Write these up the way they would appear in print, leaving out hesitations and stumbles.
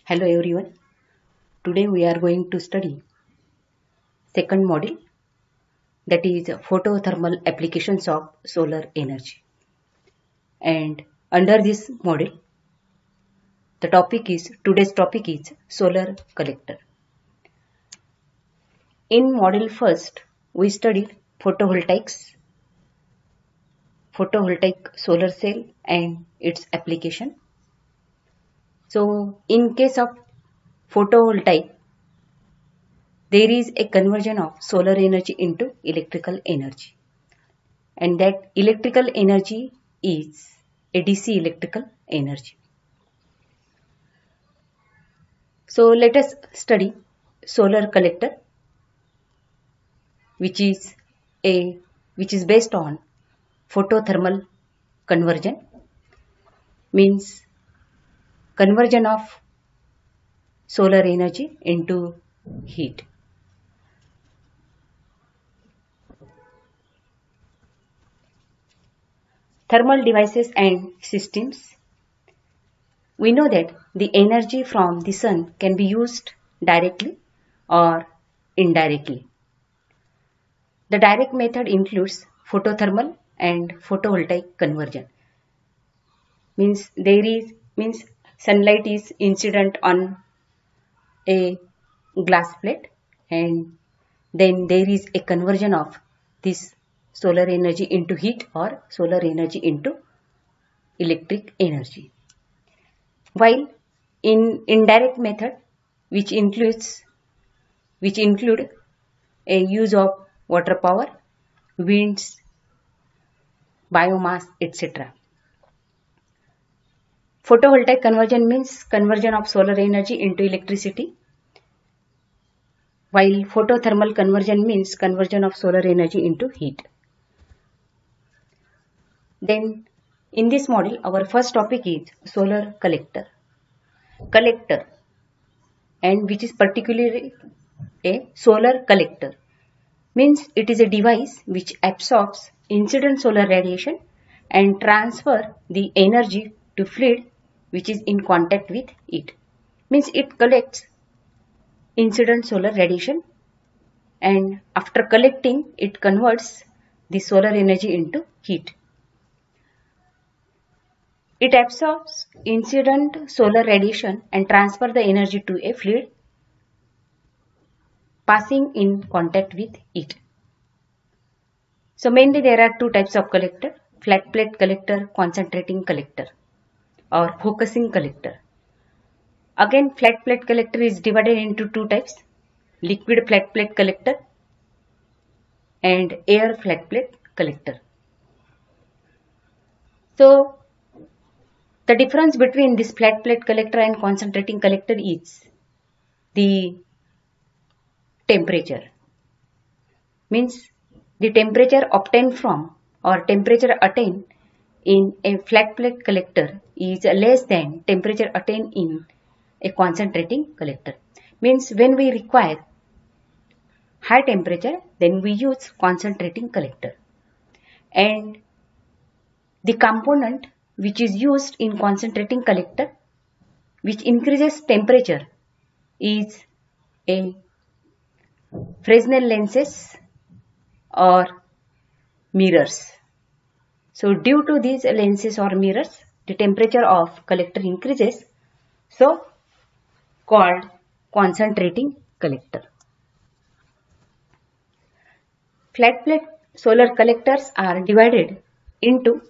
Hello everyone. Today we are going to study second module, that is photothermal applications of solar energy. And under this module, today's topic is solar collector. In module first, we studied photovoltaic solar cell and its application. So in case of photovoltaic, there is a conversion of solar energy into electrical energy, and that electrical energy is a DC electrical energy. So let us study solar collector, which is based on photothermal conversion, means conversion of solar energy into heat. Thermal devices and systems. We know that the energy from the sun can be used directly or indirectly. The direct method includes photothermal and photovoltaic conversion. Means sunlight is incident on a glass plate, and then there is a conversion of this solar energy into heat or solar energy into electric energy. While in indirect method, which include a use of water power, winds, biomass, etc. Photovoltaic conversion means conversion of solar energy into electricity, while photothermal conversion means conversion of solar energy into heat. Then in this module, our first topic is solar collector. Collector, and which is particularly a solar collector, means it is a device which absorbs incident solar radiation and transfer the energy to fluid which is in contact with it. Means it collects incident solar radiation, and after collecting it converts the solar energy into heat. It absorbs incident solar radiation and transfer the energy to a fluid passing in contact with it. So mainly there are two types of collector: flat plate collector, concentrating collector, or focusing collector. Again, flat plate collector is divided into two types: liquid flat plate collector and air flat plate collector. So the difference between this flat plate collector and concentrating collector is the temperature. Means the temperature obtained from or temperature attained in a flat plate collector is less than temperature attained in a concentrating collector. Means when we require high temperature, then we use concentrating collector, and the component which is used in concentrating collector which increases temperature is a Fresnel lenses or mirrors. So due to these lenses or mirrors, the temperature of collector increases, so called concentrating collector. Flat plate solar collectors are divided into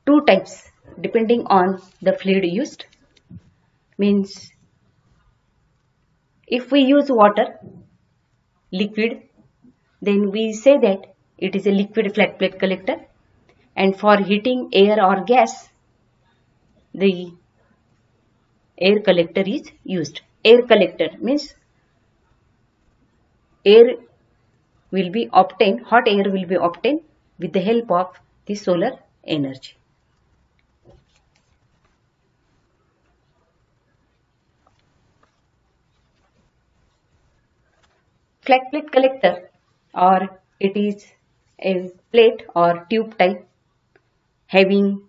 two types depending on the fluid used. Means if we use water, liquid, then we say that it is a liquid flat plate collector, and for heating air or gas, the air collector is used. Air collector means air will be obtained, hot air will be obtained with the help of the solar energy. Flat plate collector, or it is a plate or tube type having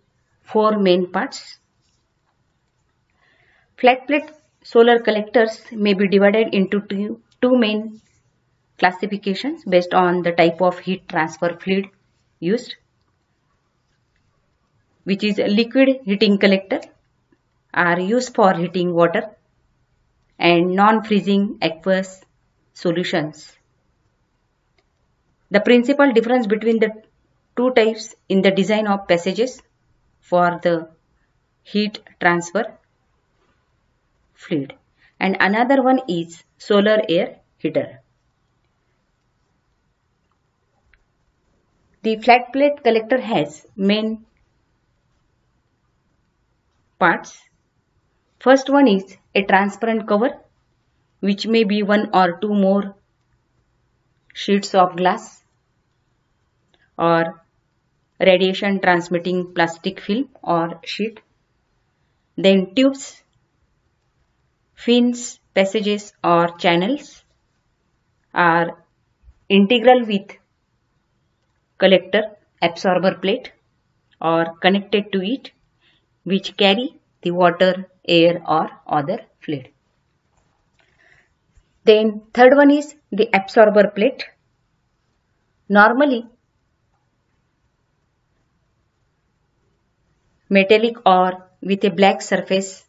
four main parts. Flat plate solar collectors may be divided into two main classifications based on the type of heat transfer fluid used, which is liquid heating collector are used for heating water and non-freezing aqueous solutions. The principal difference between the two types in the design of passages for the heat transfer fluid, and another one is solar air heater. The flat plate collector has main parts. First one is a transparent cover, which may be one or two more sheets of glass or radiation transmitting plastic film or sheet. Then tubes, fins, passages or channels are integral with collector absorber plate or connected to it, which carry the water, air or other fluid. Then third one is the absorber plate. Normally metallic or with a black surface,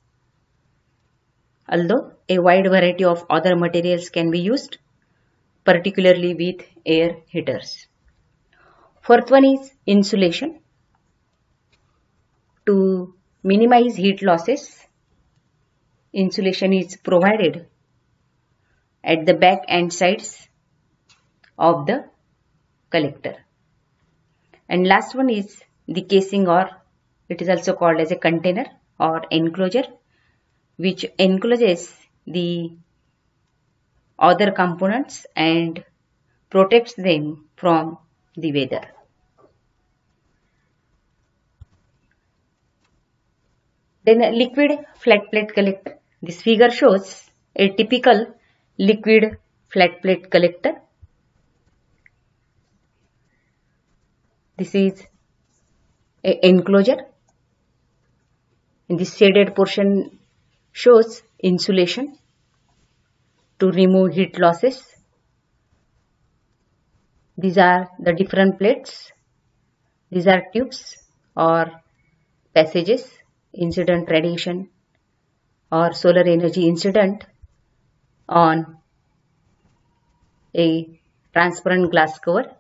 although a wide variety of other materials can be used, particularly with air heaters. Fourth one is insulation. To minimize heat losses, insulation is provided at the back and sides of the collector. And last one is the casing, or it is also called as a container or enclosure, which encloses the other components and protects them from the weather. Then a liquid flat plate collector. This figure shows a typical liquid flat plate collector. This is an enclosure. In this shaded portion shows insulation to remove heat losses. These are the different plates. These are tubes or passages, incident radiation or solar energy incident on a transparent glass cover.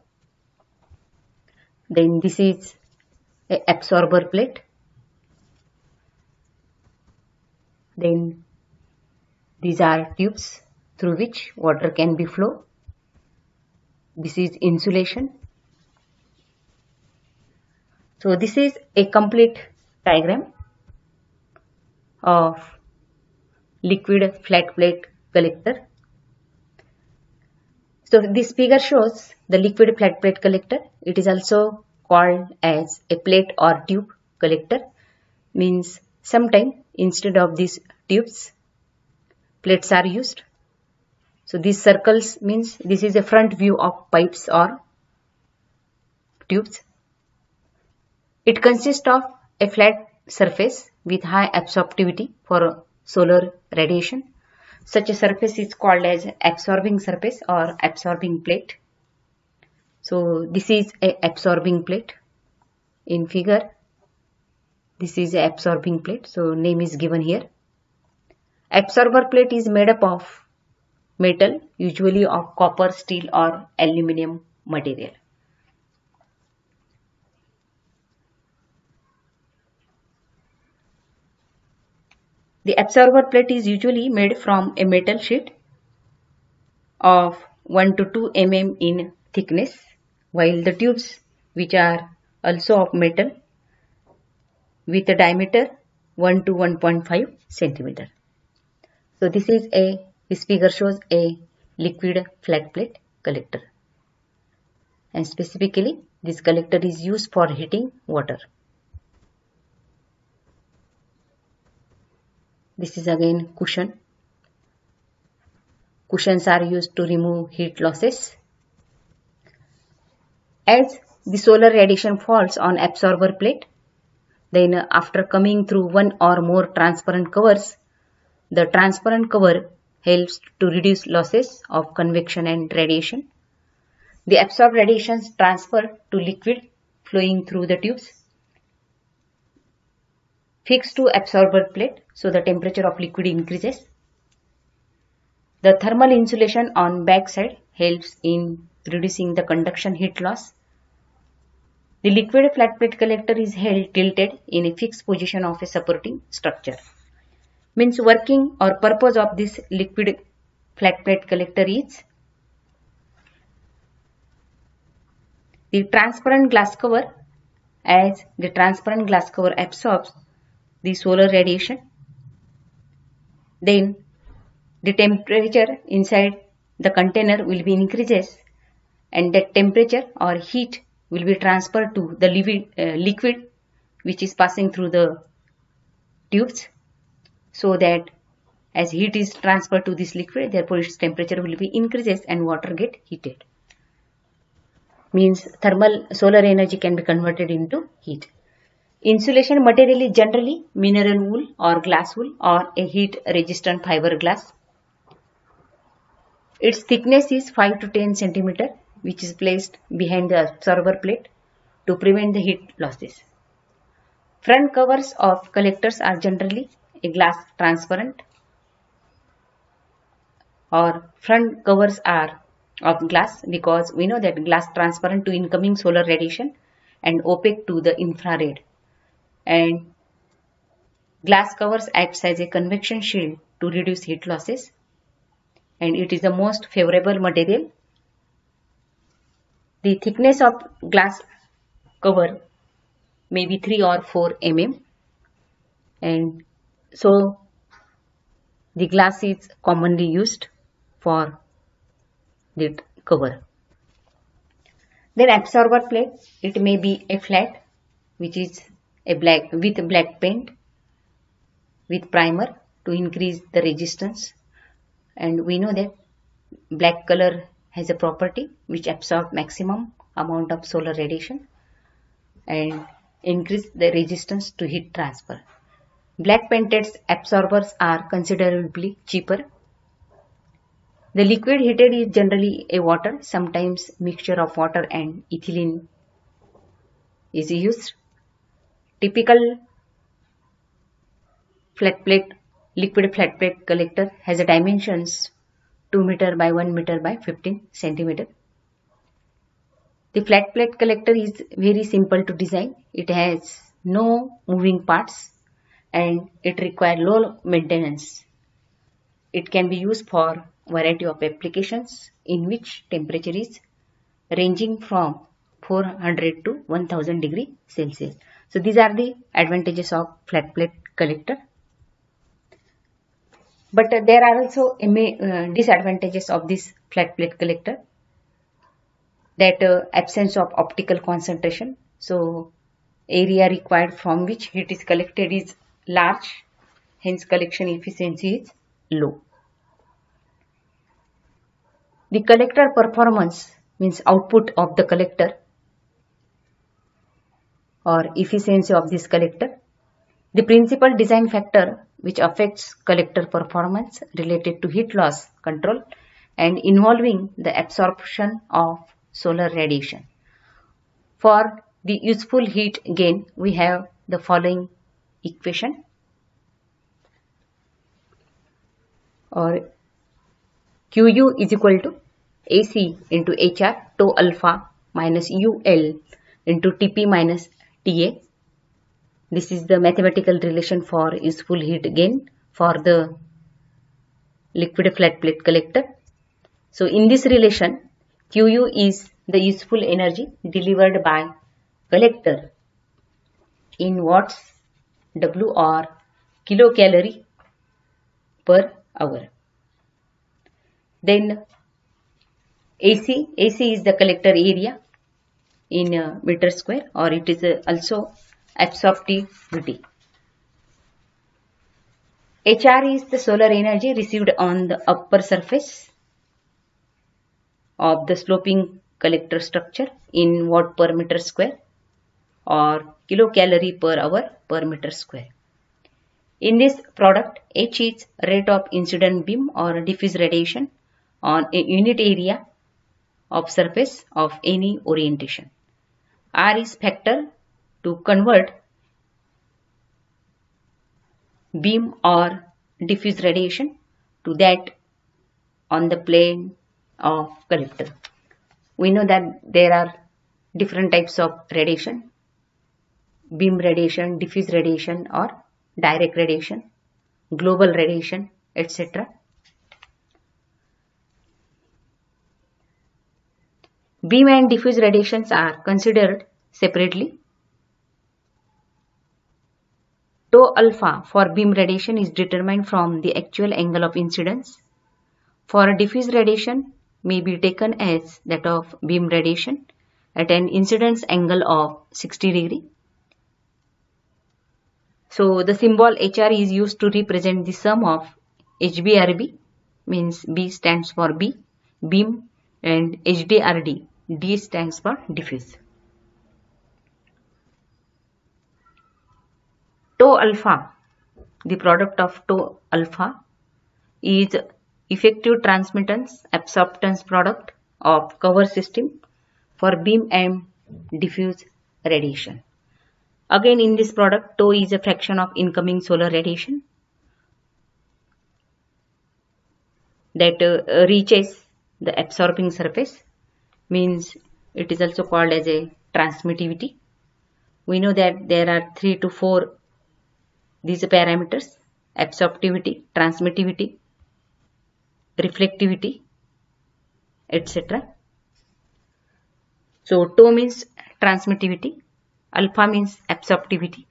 Then this is an absorber plate. Then these are tubes through which water can be flow. This is insulation. So this is a complete diagram of liquid flat plate collector. So this figure shows the liquid flat plate collector. It is also called as a plate or tube collector. Means sometimes instead of these tubes, plates are used. So these circles means this is a front view of pipes or tubes. It consists of a flat surface with high absorptivity for solar radiation. Such a surface is called as absorbing surface or absorbing plate. So this is a absorbing plate. In figure, this is a absorbing plate. So name is given here. Absorber plate is made up of metal, usually of copper, steel or aluminum material. The absorber plate is usually made from a metal sheet of 1 to 2 mm in thickness, while the tubes, which are also of metal with a diameter 1 to 1.5 centimeter. So this figure shows a liquid flat plate collector, and specifically this collector is used for heating water. This is again cushion. Cushions are used to remove heat losses. As the solar radiation falls on absorber plate, then after coming through one or more transparent covers, The transparent cover helps to reduce losses of convection and radiation. The absorbed radiations transfer to liquid flowing through the tubes. Fixed to absorber plate, so the temperature of liquid increases. The thermal insulation on back side helps in reducing the conduction heat loss. The liquid flat plate collector is held tilted in a fixed position of a supporting structure. Means working or purpose of this liquid flat plate collector is the transparent glass cover, as the transparent glass cover absorbs the solar radiation. Then the temperature inside the container will be increases, and that temperature or heat will be transferred to the liquid which is passing through the tubes, so that as heat is transferred to this liquid, therefore its temperature will be increases and water get heated. Means thermal solar energy can be converted into heat. Insulation material is generally mineral wool or glass wool or a heat resistant fiberglass. Its thickness is 5 to 10 cm, which is placed behind the absorber plate to prevent the heat losses. Front covers of collectors are generally a glass transparent, or front covers are of glass, because we know that glass transparent to incoming solar radiation and opaque to the infrared, and glass covers acts as a convection shield to reduce heat losses, and it is the most favorable material. The thickness of glass cover may be 3 or 4 mm, and so the glass is commonly used for the cover. Then absorber plate, it may be a flat which is a black with black paint with primer to increase the resistance, and we know that black color has a property which absorbs maximum amount of solar radiation and increase the resistance to heat transfer. Black painted absorbers are considerably cheaper. The liquid heated is generally a water, sometimes mixture of water and ethylene is used. Typical flat plate, liquid flat plate collector has a dimensions 2 meter by 1 meter by 15 centimeter. The flat plate collector is very simple to design. It has no moving parts and it requires low maintenance. It can be used for variety of applications in which temperature is ranging from 400 to 1000 degree Celsius. So these are the advantages of flat plate collector. But there are also disadvantages of this flat plate collector, that absence of optical concentration. So area required from which heat is collected is large, hence collection efficiency is low. The collector performance means output of the collector or efficiency of this collector. The principal design factor which affects collector performance related to heat loss control and involving the absorption of solar radiation. For the useful heat gain, we have the following equation, or QU is equal to AC into HR tau alpha minus UL into TP minus TA. This is the mathematical relation for useful heat gain for the liquid flat plate collector. So in this relation, QU is the useful energy delivered by collector in watts, W or kilocalorie per hour. Then AC is the collector area in meter square, or it is also absorptivity. HR is the solar energy received on the upper surface of the sloping collector structure in watt per meter square or kilocalorie per hour per meter square. In this product, H is rate of incident beam or diffuse radiation on a unit area of surface of any orientation. R is factor to convert beam or diffuse radiation to that on the plane of collector. We know that there are different types of radiation: beam radiation, diffuse radiation or direct radiation, global radiation, etc. Beam and diffuse radiations are considered separately. Tau alpha for beam radiation is determined from the actual angle of incidence. For diffuse radiation may be taken as that of beam radiation at an incidence angle of 60 degree. So the symbol HR is used to represent the sum of HBRB, means B stands for B, beam, and HDRD, D stands for diffuse. Tau alpha, the product of tau alpha, is effective transmittance absorptance product of cover system for beam and diffuse radiation. Again, in this product, tau is a fraction of incoming solar radiation that reaches the absorbing surface, means it is also called as a transmittivity. We know that there are 3 to 4 these parameters: absorptivity, transmittivity, reflectivity, etc. So tau means transmittivity, alpha means absorptivity.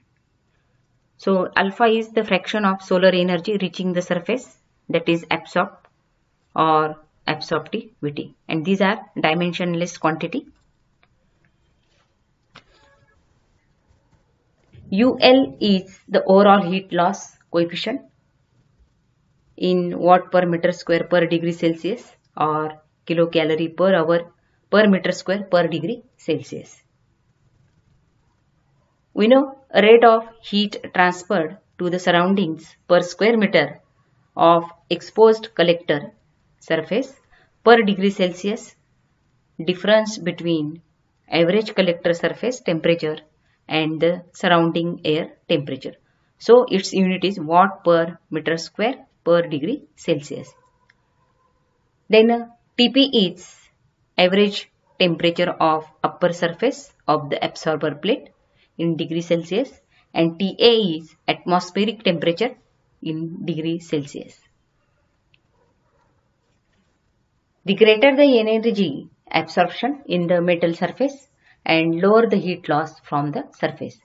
So alpha is the fraction of solar energy reaching the surface, that is absorbed or absorptivity, and these are dimensionless quantity. UL is the overall heat loss coefficient in watt per meter square per degree Celsius or kilocalorie per hour per meter square per degree Celsius. We know a rate of heat transferred to the surroundings per square meter of exposed collector surface per degree Celsius, difference between average collector surface temperature and the surrounding air temperature. So its unit is watt per meter square per degree Celsius. Then Tp is average temperature of upper surface of the absorber plate in degree Celsius, and Ta is atmospheric temperature in degree Celsius. The greater the energy absorption in the metal surface and lower the heat loss from the surface,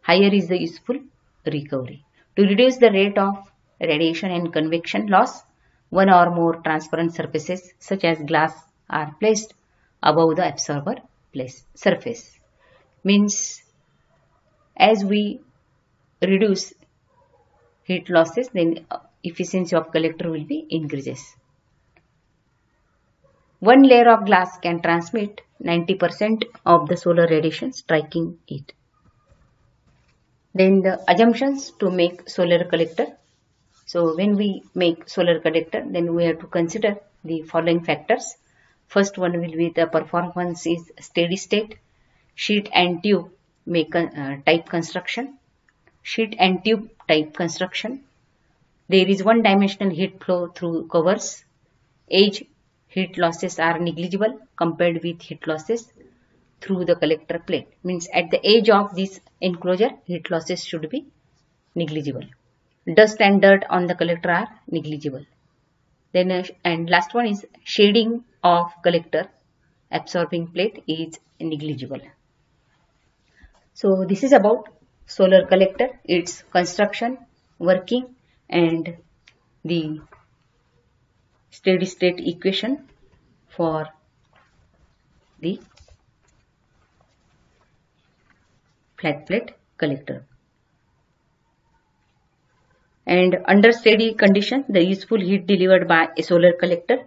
higher is the useful recovery. To reduce the rate of radiation and convection loss, one or more transparent surfaces such as glass are placed above the absorber surface. Means as we reduce heat losses, then efficiency of collector will be increases. One layer of glass can transmit 90% of the solar radiation striking it. Then the assumptions to make solar collector. So when we make solar collector, then we have to consider the following factors. First one will be the performance is steady state, sheet and tube type construction, sheet and tube type construction. There is one dimensional heat flow through covers. Edge heat losses are negligible compared with heat losses through the collector plate. Means at the edge of this enclosure, heat losses should be negligible. Dust and dirt on the collector are negligible. Then and last one is shading of collector absorbing plate is negligible. So this is about solar collector, its construction, working, and the steady state equation for the flat plate collector. And under steady condition, the useful heat delivered by a solar collector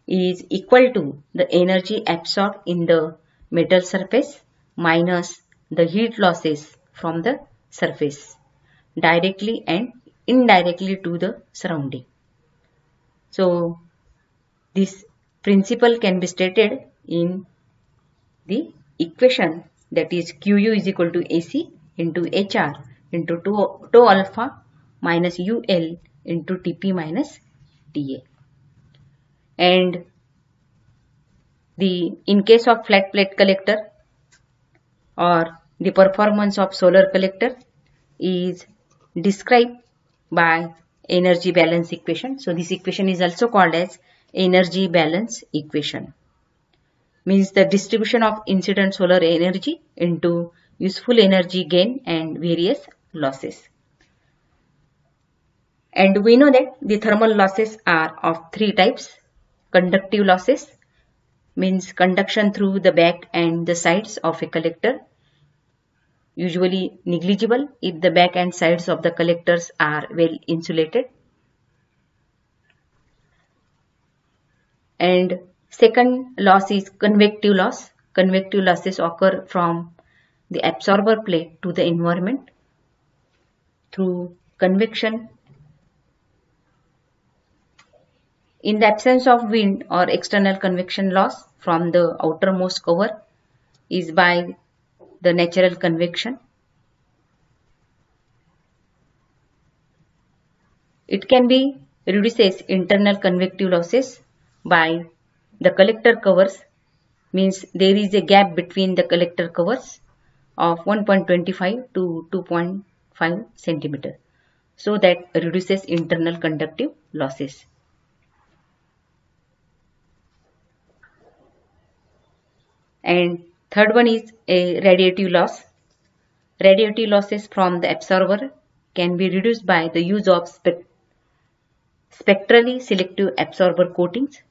is equal to the energy absorbed in the metal surface minus the heat losses from the surface directly and indirectly to the surrounding. So this principle can be stated in the equation, that is QU is equal to AC into HR into tau alpha minus UL into TP minus TA. And in case of flat plate collector, or the performance of solar collector is described by energy balance equation. So this equation is also called as energy balance equation. Means the distribution of incident solar energy into useful energy gain and various losses. And we know that the thermal losses are of three types. Conductive losses means conduction through the back and the sides of a collector, usually negligible if the back and sides of the collectors are well insulated. And second loss is convective loss. Convective losses occur from the absorber plate to the environment through convection. In the absence of wind, or external convection loss from the outermost cover is by the natural convection. It can be reduces internal convective losses by the collector covers, means there is a gap between the collector covers of 1.25 to 2.5 centimeter. So that reduces internal conductive losses. And third one is a radiative loss. Radiative losses from the absorber can be reduced by the use of spectrally selective absorber coatings.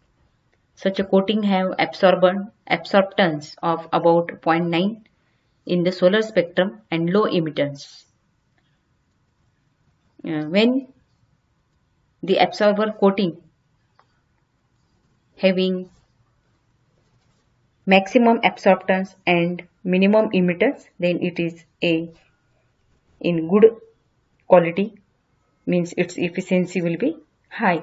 Such a coating have absorptance of about 0.9 in the solar spectrum and low emittance. When the absorber coating having maximum absorptance and minimum emittance, then it is in good quality, means its efficiency will be high.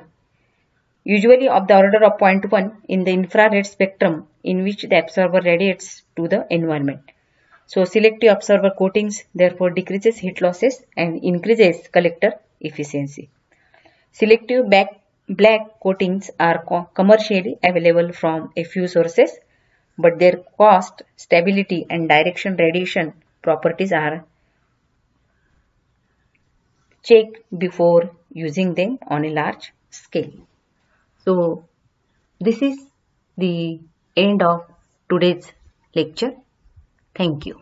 Usually of the order of 0.1 in the infrared spectrum in which the absorber radiates to the environment. So selective absorber coatings therefore decreases heat losses and increases collector efficiency. Selective black coatings are commercially available from a few sources, but their cost, stability and direction radiation properties are checked before using them on a large scale. So this is the end of today's lecture. Thank you.